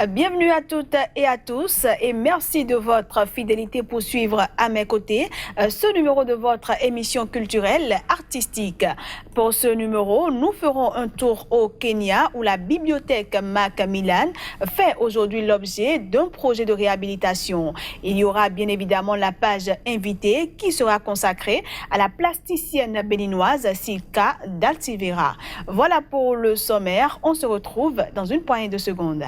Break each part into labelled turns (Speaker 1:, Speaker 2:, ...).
Speaker 1: Bienvenue à toutes et à tous et merci de votre fidélité pour suivre à mes côtés ce numéro de votre émission culturelle artistique. Pour ce numéro, nous ferons un tour au Kenya où la bibliothèque Macmillan fait aujourd'hui l'objet d'un projet de réhabilitation. Il y aura bien évidemment la page invitée qui sera consacrée à la plasticienne béninoise Silka Daltivera. Voilà pour le sommaire, on se retrouve dans une poignée de secondes.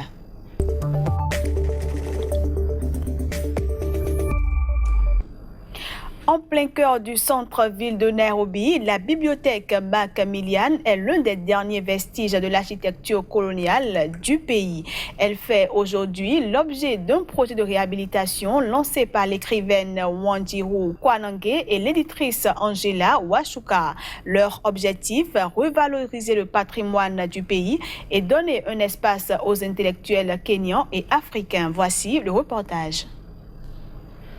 Speaker 1: En plein cœur du centre-ville de Nairobi, la bibliothèque Macmillan est l'un des derniers vestiges de l'architecture coloniale du pays. Elle fait aujourd'hui l'objet d'un projet de réhabilitation lancé par l'écrivaine Wanjiru Kwanange et l'éditrice Angela Washuka. Leur objectif, revaloriser le patrimoine du pays et donner un espace aux intellectuels kenyans et africains. Voici le reportage.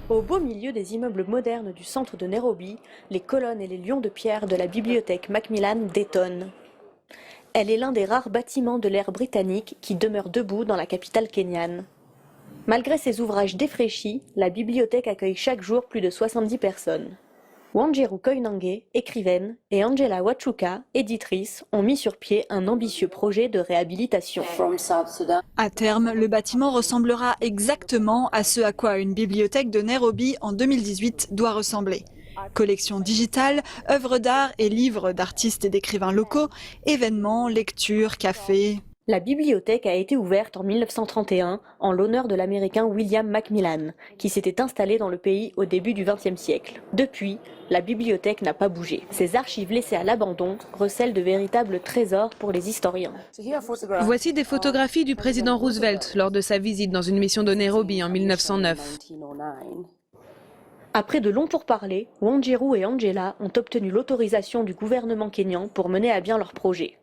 Speaker 2: Au beau milieu des immeubles modernes du centre de Nairobi, les colonnes et les lions de pierre de la bibliothèque Macmillan détonnent. Elle est l'un des rares bâtiments de l'ère britannique qui demeure debout dans la capitale kenyane. Malgré ses ouvrages défraîchis, la bibliothèque accueille chaque jour plus de 70 personnes. Wanjiru Koinange, écrivaine, et Angela Wachuka, éditrice, ont mis sur pied un ambitieux projet de réhabilitation.
Speaker 3: À terme, le bâtiment ressemblera exactement à ce à quoi une bibliothèque de Nairobi en 2018 doit ressembler. Collection digitale, œuvres d'art et livres d'artistes et d'écrivains locaux, événements, lectures, cafés.
Speaker 2: La bibliothèque a été ouverte en 1931 en l'honneur de l'Américain William Macmillan, qui s'était installé dans le pays au début du XXe siècle. Depuis, la bibliothèque n'a pas bougé. Ses archives laissées à l'abandon recèlent de véritables trésors pour les historiens.
Speaker 4: Voici des photographies du président Roosevelt lors de sa visite dans une mission de Nairobi en 1909.
Speaker 2: Après de longs pourparlers, Wanjiru et Angela ont obtenu l'autorisation du gouvernement kényan pour mener à bien leur projet.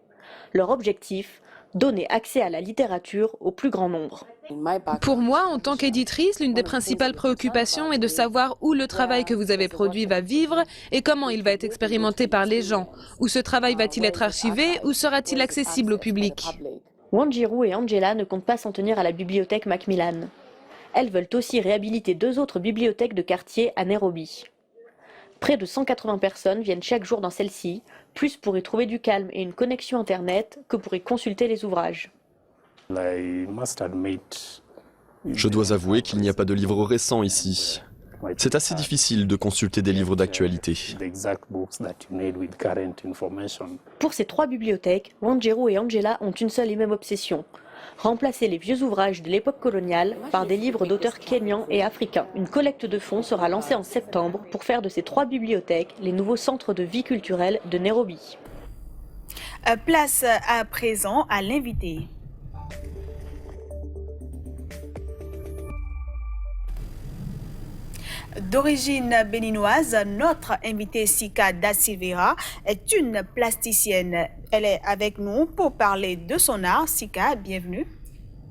Speaker 2: Leur objectif, donner accès à la littérature au plus grand nombre.
Speaker 4: Pour moi, en tant qu'éditrice, l'une des principales préoccupations est de savoir où le travail que vous avez produit va vivre et comment il va être expérimenté par les gens. Où ce travail va-t-il être archivé ou sera-t-il accessible au public?
Speaker 2: Wanjiru et Angela ne comptent pas s'en tenir à la bibliothèque Macmillan. Elles veulent aussi réhabiliter 2 autres bibliothèques de quartier à Nairobi. Près de 180 personnes viennent chaque jour dans celle-ci, plus pour y trouver du calme et une connexion Internet que pour y consulter les ouvrages.
Speaker 5: Je dois avouer qu'il n'y a pas de livres récents ici. C'est assez difficile de consulter des livres d'actualité.
Speaker 2: Pour ces 3 bibliothèques, Wanjiru et Angela ont une seule et même obsession: remplacer les vieux ouvrages de l'époque coloniale par des livres d'auteurs kenyans et africains. Une collecte de fonds sera lancée en septembre pour faire de ces 3 bibliothèques les nouveaux centres de vie culturelle de Nairobi.
Speaker 1: Place à présent à l'invité. D'origine béninoise, notre invitée Silka Daltivera est une plasticienne. Elle est avec nous pour parler de son art. Silka, bienvenue.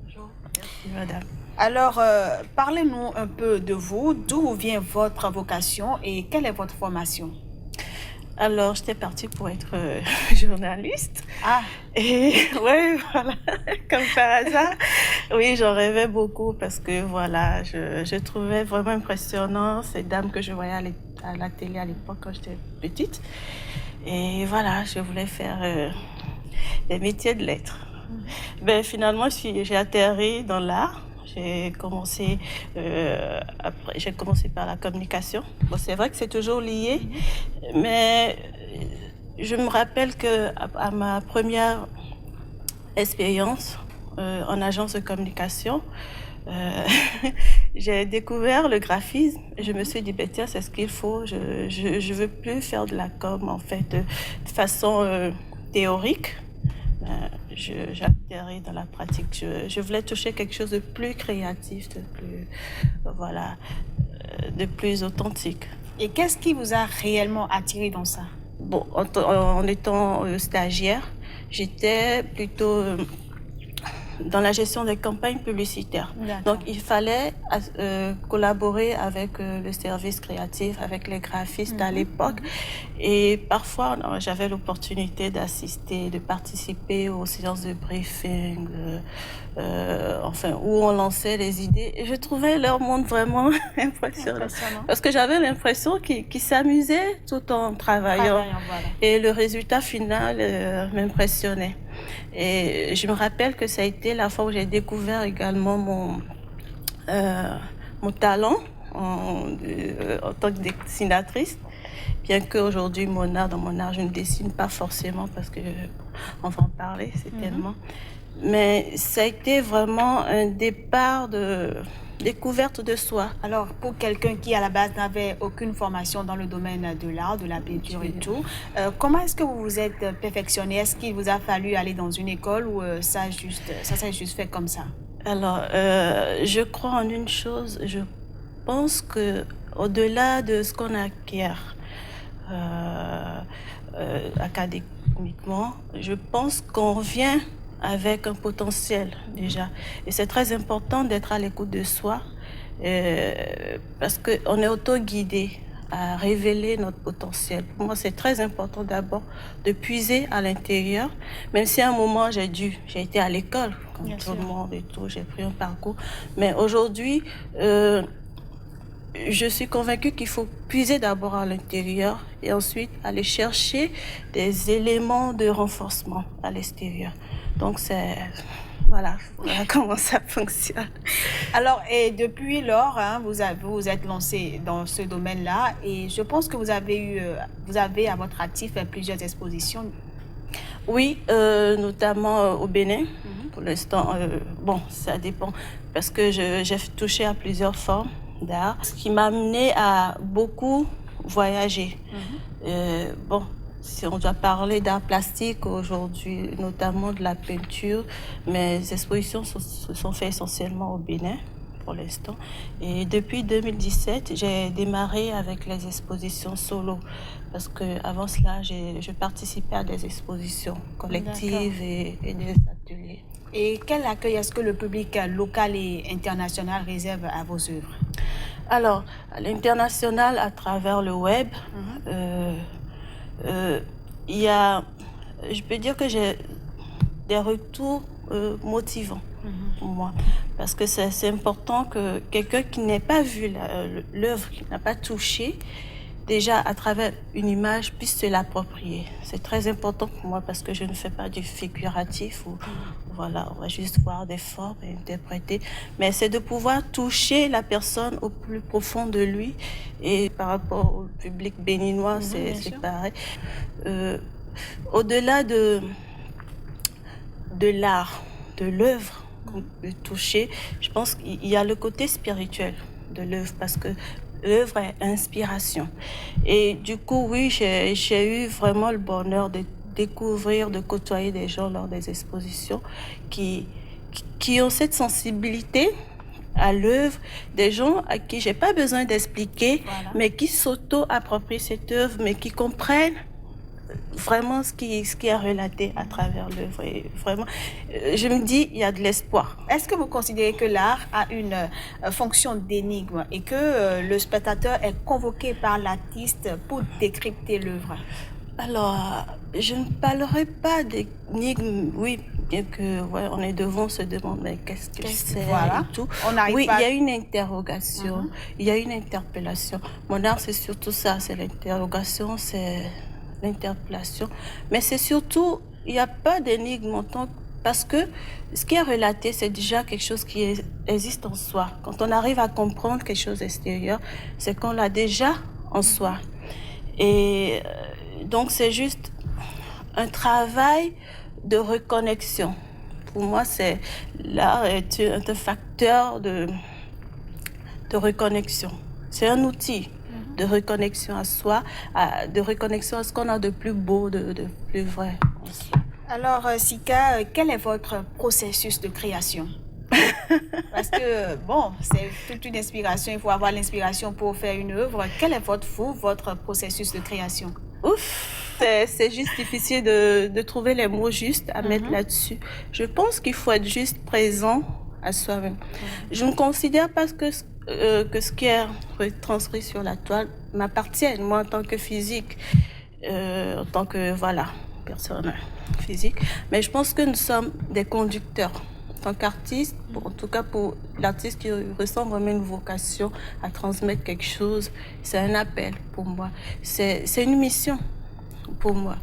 Speaker 6: Bonjour, merci madame.
Speaker 1: Alors, parlez-nous un peu de vous, d'où vient votre vocation et quelle est votre formation?
Speaker 6: Alors, j'étais partie pour être journaliste.
Speaker 1: Ah.
Speaker 6: Et ouais, voilà, comme par hasard. Oui, j'en rêvais beaucoup parce que voilà, je trouvais vraiment impressionnant ces dames que je voyais à la télé à l'époque quand j'étais petite. Et voilà, je voulais faire des métiers de lettres. Ben, finalement, j'ai atterri dans l'art. J'ai commencé par la communication. Bon, c'est vrai que c'est toujours lié, mais je me rappelle qu'à ma première expérience en agence de communication, j'ai découvert le graphisme. Je me suis dit, ben, tiens, c'est ce qu'il faut. Je veux plus faire de la com, en fait, de façon théorique. J'atterris dans la pratique. Je voulais toucher quelque chose de plus créatif, de plus authentique.
Speaker 1: Et qu'est-ce qui vous a réellement attiré dans ça?
Speaker 6: Bon, en étant stagiaire, j'étais plutôt dans la gestion des campagnes publicitaires.
Speaker 1: D'accord.
Speaker 6: Donc, il fallait collaborer avec le service créatif, avec les graphistes à l'époque. Et parfois, j'avais l'opportunité d'assister, de participer aux séances de briefing, où on lançait les idées. Et je trouvais leur monde vraiment impressionnant. Parce que j'avais l'impression qu'ils s'amusaient tout en travaillant.
Speaker 1: Voilà.
Speaker 6: Et le résultat final m'impressionnait. Et je me rappelle que ça a été la fois où j'ai découvert également mon talent en tant que dessinatrice. Bien qu'aujourd'hui, dans mon art, je ne dessine pas forcément parce que on va en parler, c'est tellement. Mais ça a été vraiment un départ de découverte de soi.
Speaker 1: Alors, pour quelqu'un qui, à la base, n'avait aucune formation dans le domaine de l'art, de la peinture et tout, comment est-ce que vous vous êtes perfectionné? Est-ce qu'il vous a fallu aller dans une école ou ça s'est juste fait comme ça?
Speaker 6: Alors, je crois en une chose. Je pense que au-delà de ce qu'on acquiert académiquement, je pense qu'on vient avec un potentiel déjà. Et c'est très important d'être à l'écoute de soi parce qu'on est auto-guidé à révéler notre potentiel. Pour moi, c'est très important d'abord de puiser à l'intérieur, même si à un moment j'ai été à l'école, comme
Speaker 1: Bien
Speaker 6: tout
Speaker 1: sûr.
Speaker 6: le monde et tout, j'ai pris un parcours. Mais aujourd'hui, je suis convaincue qu'il faut puiser d'abord à l'intérieur et ensuite aller chercher des éléments de renforcement à l'extérieur. Donc voilà comment ça fonctionne.
Speaker 1: Alors, et depuis lors, vous êtes lancé dans ce domaine-là et je pense que vous avez à votre actif plusieurs expositions.
Speaker 6: Oui, notamment au Bénin. Pour l'instant, ça dépend parce que j'ai touché à plusieurs formes d'art, ce qui m'a amené à beaucoup voyager. Si on doit parler d'art plastique aujourd'hui, notamment de la peinture, mes expositions se sont faites essentiellement au Bénin pour l'instant. Et depuis 2017, j'ai démarré avec les expositions solo. Parce qu'avant cela, je participais à des expositions collectives et des ateliers.
Speaker 1: Et quel accueil est-ce que le public local et international réserve à vos œuvres?
Speaker 6: Alors, à l'international, à travers le web, je peux dire que j'ai des retours motivants pour moi. Parce que c'est important que quelqu'un qui n'ait pas vu l'œuvre, qui n'a pas touché, déjà à travers une image puisse se l'approprier. C'est très important pour moi parce que je ne fais pas du figuratif où voilà, on va juste voir des formes et interpréter. Mais c'est de pouvoir toucher la personne au plus profond de lui. Et par rapport au public béninois, c'est pareil. Au-delà de l'art, de l'œuvre qu'on peut toucher, je pense qu'il y a le côté spirituel de l'œuvre parce que l'œuvre est inspiration. Et du coup, oui, j'ai eu vraiment le bonheur de découvrir, de côtoyer des gens lors des expositions qui ont cette sensibilité à l'œuvre, des gens à qui j'ai pas besoin d'expliquer, mais qui s'auto-approprient cette œuvre, mais qui comprennent vraiment ce qui est relaté à travers l'œuvre. Et vraiment, je me dis, il y a de l'espoir.
Speaker 1: Est-ce que vous considérez que l'art a une fonction d'énigme et que le spectateur est convoqué par l'artiste pour décrypter l'œuvre?
Speaker 6: Alors, je ne parlerai pas d'énigme, oui, bien que on est devant se demander mais qu'est-ce que c'est et tout. Oui, il y a une interrogation, il y a une interpellation. Mon art, c'est surtout ça, c'est l'interrogation, c'est l'interpellation. Mais c'est surtout, il n'y a pas d'énigme en tant que parce que ce qui est relaté, c'est déjà quelque chose qui existe en soi. Quand on arrive à comprendre quelque chose extérieur, c'est qu'on l'a déjà en soi. Et donc, c'est juste un travail de reconnexion. Pour moi, l'art est un facteur de reconnexion. C'est un outil de reconnexion à soi, de reconnexion à ce qu'on a de plus beau, de plus vrai en soi.
Speaker 1: Alors, Sika, quel est votre processus de création? Parce que, c'est toute une inspiration, il faut avoir l'inspiration pour faire une œuvre. Quel est votre processus de création?
Speaker 6: Ouf, c'est juste difficile de trouver les mots justes à mettre là-dessus. Je pense qu'il faut être juste présent à soi-même. Je ne considère pas que ce qui est retranscrit sur la toile m'appartient, moi en tant que physique, en tant que personne physique. Mais je pense que nous sommes des conducteurs. En tant qu'artiste, en tout cas pour l'artiste qui ressent vraiment une vocation à transmettre quelque chose, c'est un appel pour moi. C'est une mission pour moi.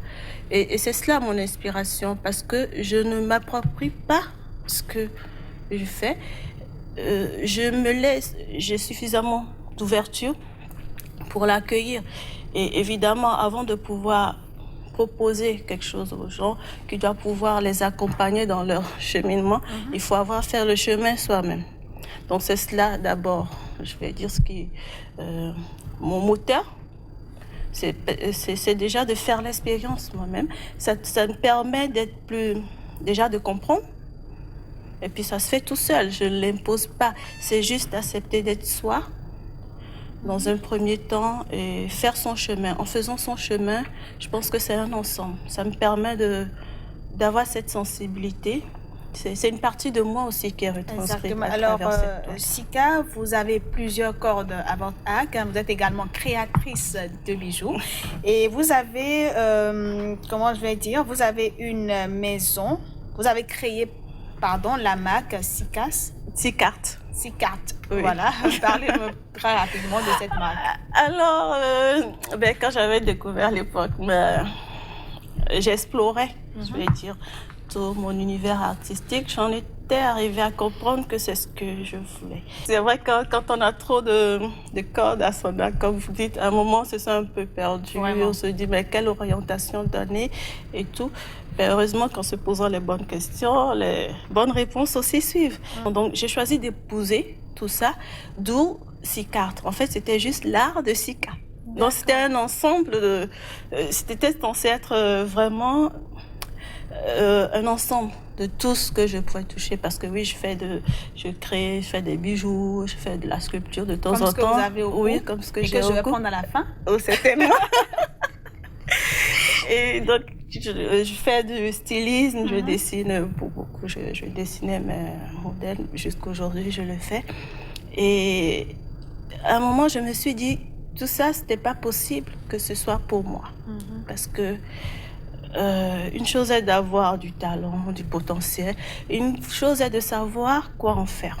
Speaker 6: Et c'est cela mon inspiration, parce que je ne m'approprie pas ce que je fais. J'ai suffisamment d'ouverture pour l'accueillir. Et évidemment, avant de pouvoir proposer quelque chose aux gens, qui doit pouvoir les accompagner dans leur cheminement, il faut avoir fait le chemin soi-même. Donc c'est cela d'abord, je vais dire ce qui mon moteur, c'est déjà de faire l'expérience moi-même. Ça me permet déjà de comprendre. Et puis ça se fait tout seul, je ne l'impose pas. C'est juste accepter d'être soi dans un premier temps et faire son chemin. En faisant son chemin, je pense que c'est un ensemble. Ça me permet d'avoir cette sensibilité. C'est une partie de moi aussi qui est retranscrite.
Speaker 1: Alors, Sika, vous avez plusieurs cordes à votre arc. Vous êtes également créatrice de bijoux. Et vous avez, comment je vais dire, vous avez une maison. Vous avez créé, la marque Sicart. Sicart, oui. Voilà. Parlez-moi très rapidement de cette marque.
Speaker 6: Alors, quand j'avais découvert l'époque, j'explorais, je vais dire, tout mon univers artistique. J'en étais arrivée à comprendre que c'est ce que je voulais. C'est vrai que quand on a trop de cordes à son arc, comme vous dites, à un moment, on se sent un peu perdu. Vraiment. On se dit, mais quelle orientation donner et tout. Mais heureusement qu'en se posant les bonnes questions, les bonnes réponses aussi suivent. Donc, j'ai choisi d'épouser tout ça, d'où Sicart. En fait, c'était juste l'art de Sika. Donc, c'était un ensemble c'était censé être vraiment un ensemble de tout ce que je pouvais toucher. Parce que oui, je fais des bijoux, je fais de la sculpture de temps en temps.
Speaker 1: Comme ce que vous avez au cou.
Speaker 6: Oui, comme ce que j'ai au cou.
Speaker 1: Et que je vais prendre à la fin.
Speaker 6: Oh, certainement. Et donc, je fais du stylisme, je dessine beaucoup. Je dessinais mes modèles, jusqu'à aujourd'hui, je le fais. Et à un moment, je me suis dit, tout ça, c'était pas possible que ce soit pour moi. Parce que une chose est d'avoir du talent, du potentiel. Une chose est de savoir quoi en faire.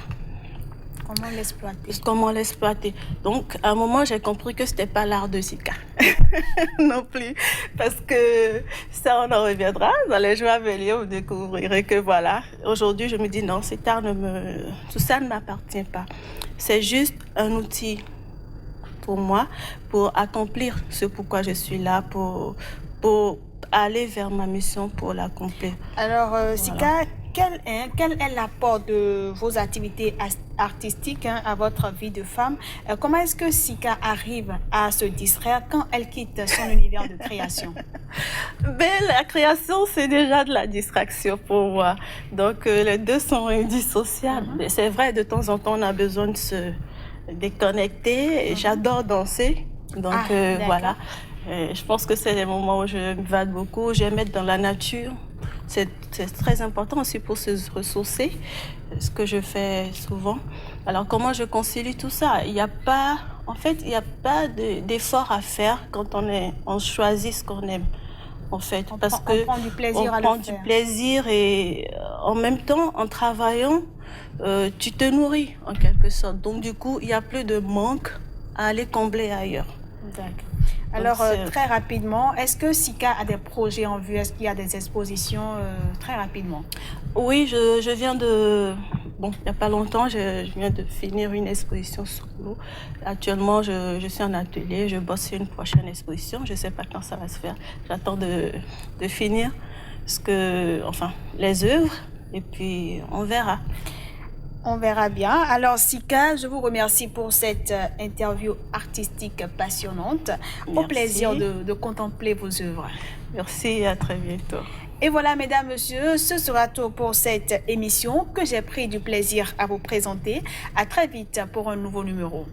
Speaker 6: Comment l'exploiter. Donc, à un moment, j'ai compris que c'était pas l'art de Sika non plus. Parce que ça, on en reviendra. Dans les jours à venir, vous découvrirez que voilà. Aujourd'hui, je me dis non, cet art tout ça ne m'appartient pas. C'est juste un outil pour moi, pour accomplir ce pourquoi je suis là, pour aller vers ma mission, pour l'accomplir.
Speaker 1: Alors, Sika, quel est l'apport de vos activités artistiques à votre vie de femme? Comment est-ce que Sika arrive à se distraire quand elle quitte son univers de création?
Speaker 6: La création, c'est déjà de la distraction pour moi. Donc, les deux sont indissociables. C'est vrai, de temps en temps, on a besoin de se déconnecter. J'adore danser. Donc, voilà. Je pense que c'est les moments où je m'évade beaucoup. J'aime être dans la nature. C'est très important aussi pour se ressourcer, ce que je fais souvent. Alors, comment je concilie tout ça? Il n'y a pas d'effort à faire quand on choisit ce qu'on aime. En fait,
Speaker 1: on prend du plaisir à le faire. On prend du
Speaker 6: plaisir et en même temps, en travaillant, tu te nourris en quelque sorte. Donc, du coup, il n'y a plus de manque à aller combler ailleurs.
Speaker 1: D'accord. Alors, très rapidement, est-ce que Sika a des projets en vue? Est-ce qu'il y a des expositions très rapidement?
Speaker 6: Oui, je viens de... il n'y a pas longtemps, je viens de finir une exposition solo. Actuellement, je suis en atelier, je bosse sur une prochaine exposition. Je ne sais pas quand ça va se faire. J'attends de finir les œuvres et puis on verra.
Speaker 1: On verra bien. Alors, Sika, je vous remercie pour cette interview artistique passionnante.
Speaker 6: Merci.
Speaker 1: Au plaisir de contempler vos œuvres.
Speaker 6: Merci, à très bientôt.
Speaker 1: Et voilà, mesdames, messieurs, ce sera tout pour cette émission que j'ai pris du plaisir à vous présenter. À très vite pour un nouveau numéro.